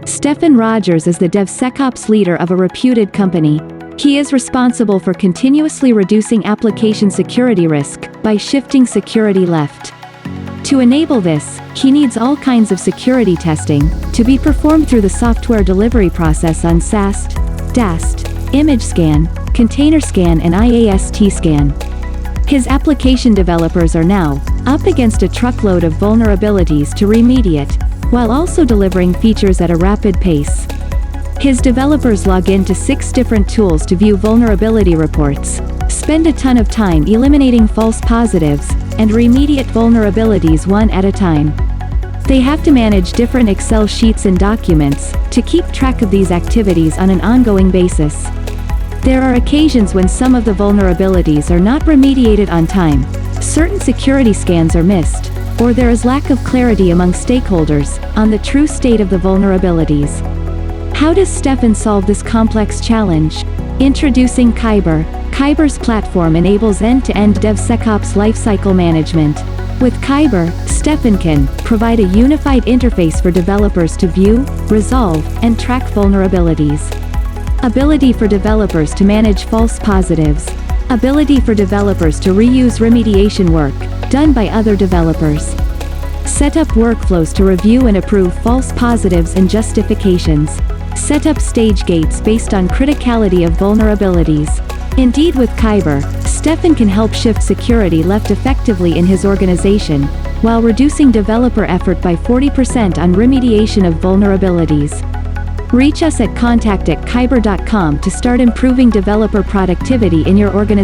Stefan Rogers is the DevSecOps leader of a reputed company. He is responsible for continuously reducing application security risk by shifting security left. To enable this, he needs all kinds of security testing to be performed through the software delivery process on SAST, DAST, image scan, container scan and IAST scan. His application developers are now up against a truckload of vulnerabilities to remediate, while also delivering features at a rapid pace. His developers log into 6 different tools to view vulnerability reports, spend a ton of time eliminating false positives, and remediate vulnerabilities one at a time. They have to manage different Excel sheets and documents to keep track of these activities on an ongoing basis. There are occasions when some of the vulnerabilities are not remediated on time, certain security scans are missed, or there is lack of clarity among stakeholders on the true state of the vulnerabilities. How does Stefan solve this complex challenge? Introducing Kaiburr. Kaiburr's platform enables end-to-end DevSecOps lifecycle management. With Kaiburr, Stefan can provide a unified interface for developers to view, resolve, and track vulnerabilities. Ability for developers to manage false positives. Ability for developers to reuse remediation work done by other developers. Set up workflows to review and approve false positives and justifications. Set up stage gates based on criticality of vulnerabilities. Indeed, with Kaiburr, Stefan can help shift security left effectively in his organization, while reducing developer effort by 40% on remediation of vulnerabilities. Reach us at contact@kaiburr.com to start improving developer productivity in your organization.